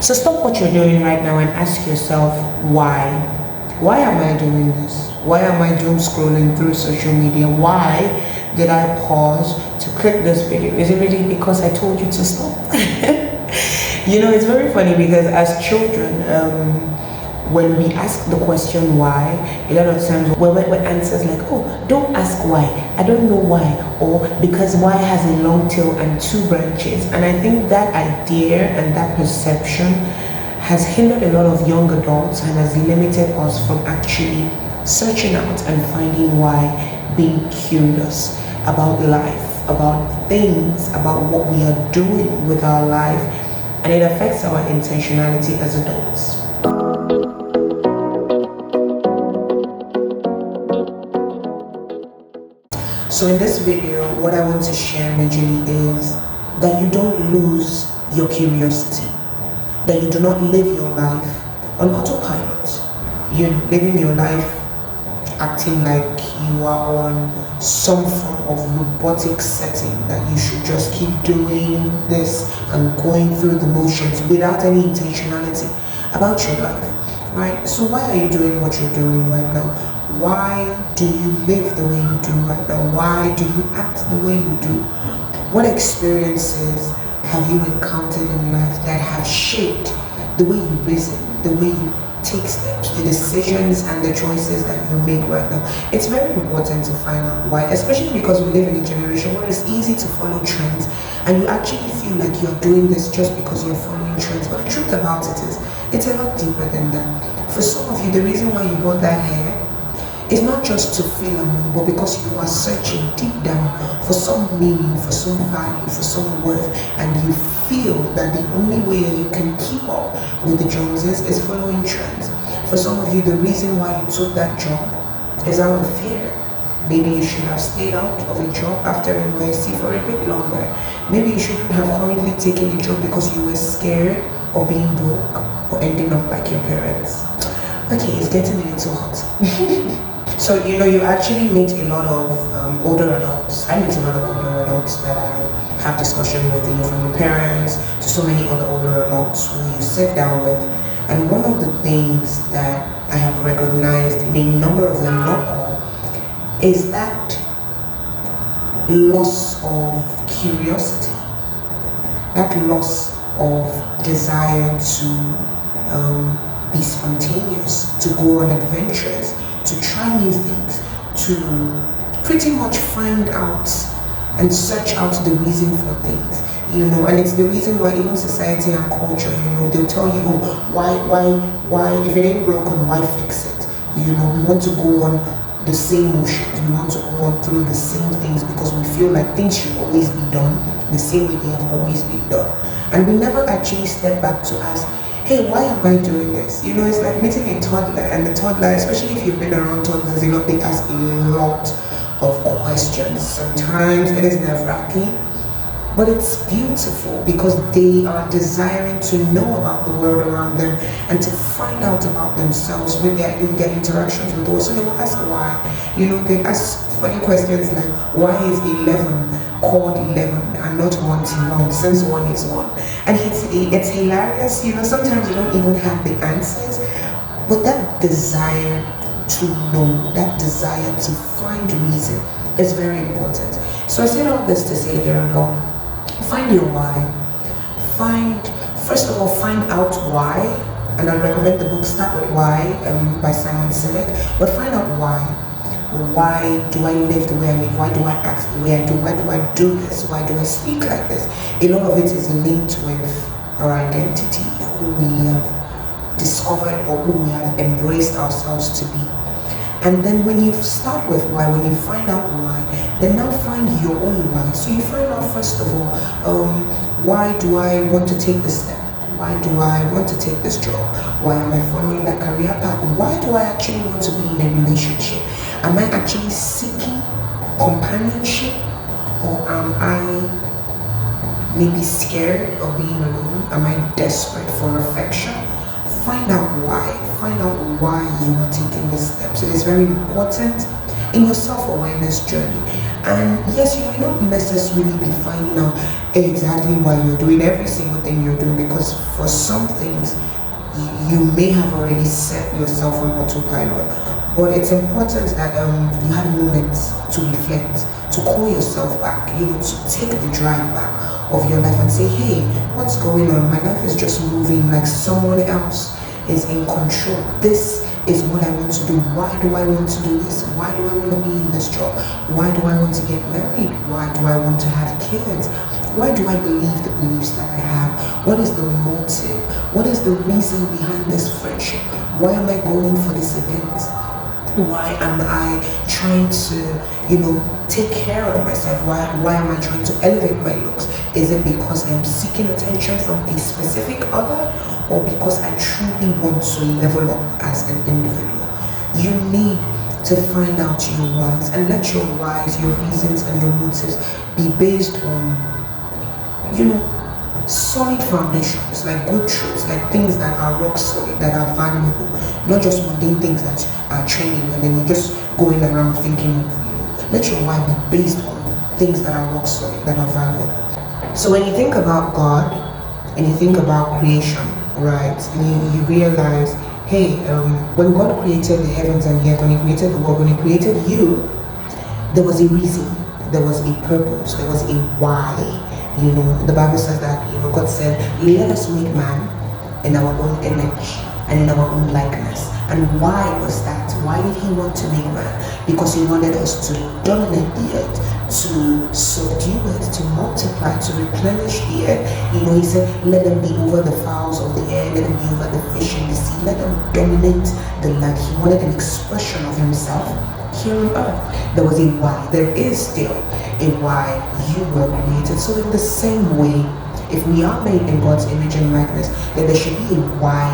So stop what you're doing right now and ask yourself why. Why am I doing this? Why am I doom scrolling through social media? Why did I pause to click this video? Is it really because I told you to stop? It's very funny because as children, when we ask the question why, a lot of times when answers like, oh, don't ask why, I don't know why, or because why has a long tail and two branches. And I think that idea and that perception has hindered a lot of young adults and has limited us from actually searching out and finding why, being curious about life, about things, about what we are doing with our life, and it affects our intentionality as adults. So in this video, what I want to share majorly is that you don't lose your curiosity, that you do not live your life on autopilot. You're living your life acting like you are on some form of robotic setting, that you should just keep doing this and going through the motions without any intentionality about your life, right? So why are you doing what you're doing right now? Why do you live the way you do right now? Why do you act the way you do? What experiences have you encountered in life that have shaped the way you reason, the way you take steps, the decisions and the choices that you make right now? It's very important to find out why, especially because we live in a generation where it's easy to follow trends and you actually feel like you're doing this just because you're following trends. But the truth about it is, it's a lot deeper than that. For some of you, the reason why you bought that hair is not just to feel among, but because you are searching deep down for some meaning, for some value, for some worth, and you feel that the only way you can keep up with the Joneses is following trends. For some of you, the reason why you took that job is out of fear. Maybe you should have stayed out of a job after NYC for a bit longer. Maybe you shouldn't have currently taken a job because you were scared of being broke or ending up like your parents. Okay, it's getting a little hot. So, you actually meet a lot of older adults. I meet a lot of older adults that I have discussion with, from your parents to so many other older adults who you sit down with. And one of the things that I have recognized in a number of them, not all, is that loss of curiosity, that loss of desire to be spontaneous, to go on adventures, to try new things, to pretty much find out and search out the reason for things, and it's the reason why even society and culture, they'll tell you, oh, why, if it ain't broken, why fix it? We want to go on the same motions, we want to go on through the same things because we feel like things should always be done the same way they have always been done. And we never actually step back to ask, hey, why am I doing this? It's like meeting a toddler, and the toddler, especially if you've been around toddlers, they ask a lot of questions. Sometimes it is nerve-wracking, but it's beautiful because they are desiring to know about the world around them and to find out about themselves when they are in their interactions with us. So they will ask why. They ask funny questions like, why is 11 called 11 and not 1 since 1 is 1? And it's hilarious. Sometimes you don't even have the answers, but that desire to know, that desire to find reason is very important. So I said all this to say here and now, find your why. First of all, find out why, and I recommend the book Start With Why by Simon Sinek. But find out why. Why do I live the way I live? Why do I act the way I do? Why do I do this? Why do I speak like this? A lot of it is linked with our identity, who we have discovered or who we have embraced ourselves to be. And then when you start with why, when you find out why, then now find your own why. So you find out, first of all, why do I want to take this step? Why do I want to take this job? Why am I following that career path? Why do I actually want to be in a relationship? Am I actually seeking companionship, or am I maybe scared of being alone? Am I desperate for affection? Find out why. Find out why you are taking these steps. It is very important in your self-awareness journey. And yes, you may not necessarily be finding out exactly why you're doing every single thing you're doing, because for some things you may have already set yourself on autopilot. But it's important that you have moments to reflect, to call yourself back, to take the drive back of your life and say, hey, what's going on? My life is just moving like someone else is in control. This is what I want to do. Why do I want to do this? Why do I want to be in this job? Why do I want to get married? Why do I want to have kids? Why do I believe the beliefs that I have? What is the motive? What is the reason behind this friendship? Why am I going for this event? Why am I trying to, take care of myself? Why am I trying to elevate my looks? Is it because I'm seeking attention from a specific other, or because I truly want to level up as an individual? You need to find out your whys, and let your whys, your reasons, and your motives be based on, solid foundations, like good truths, like things that are rock solid, that are valuable, not just mundane things that are trending and then you're just going around thinking of, let your why be based on things that are rock solid, that are valuable. So when you think about God and you think about creation, right, and you realize, hey, when God created the heavens and the earth, when He created the world, when He created you, there was a reason, there was a purpose, there was a why. The Bible says that, God said, let us make man in our own image and in our own likeness. And why was that? Why did He want to make man? Because He wanted us to dominate the earth, to subdue it, to multiply, to replenish the earth. He said, let them be over the fowls of the air, let them be over the fish in the sea, let them dominate the land. He wanted an expression of Himself here on earth. There was a why. There is still a why you were created. So in the same way, if we are made in God's image and likeness, then there should be a why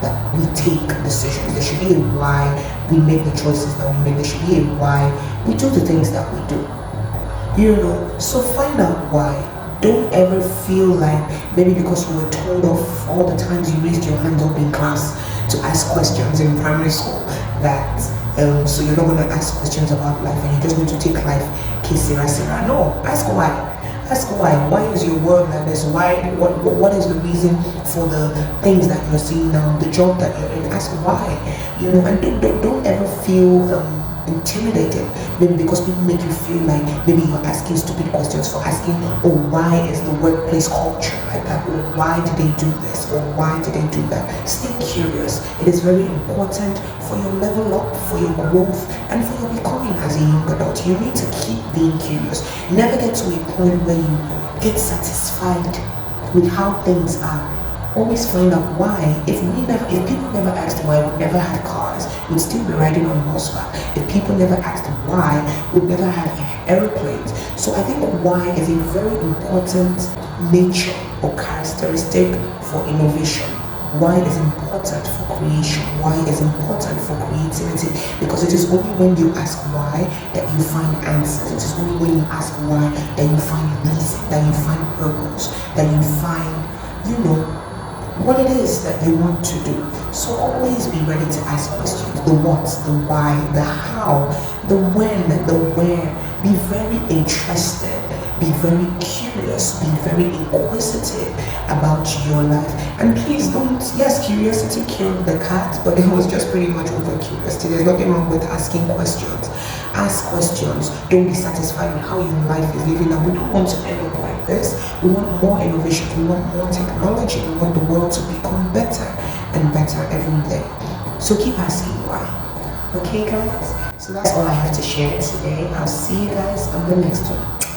that we take decisions. There should be a why we make the choices that we make. There should be a why we do the things that we do. So find out why. Don't ever feel like maybe because you were told off all the times you raised your hand up in class to ask questions in primary school that so you're not going to ask questions about life and you're just going to take life kisira. No, ask why. Ask why. Why is your world like this? Why? What is the reason for the things that you're seeing now? The job that you're in. Ask why. And don't ever feel intimidated, maybe because people make you feel like maybe you're asking stupid questions for asking, or why is the workplace culture like that, or why did they do this, or why did they do that? Stay curious. It is very important for your level up, for your growth, and for your becoming as a young adult. You need to keep being curious. Never get to a point where you get satisfied with how things are. Always find out why. If people never asked why, we'd never have cars. We'd still be riding on horseback. If people never asked why, we'd never have airplanes. So I think why is a very important nature or characteristic for innovation. Why is important for creation. Why is important for creativity. Because it is only when you ask why that you find answers. It is only when you ask why that you find reason, that you find purpose, that you find, what it is that you want to do. So always be ready to ask questions. The what, the why, the how, the when, the where. Be very interested. Be very curious. Be very inquisitive about your life. And please don't, yes, curiosity killed the cat, but it was just pretty much over curiosity. There's nothing wrong with asking questions. Ask questions. Don't be satisfied with how your life is living. And we don't want to end up like this. We want more innovation. We want more technology. We want the world to become better and better every day. So keep asking why. Okay, guys? So that's all I have to share today. I'll see you guys on the next one.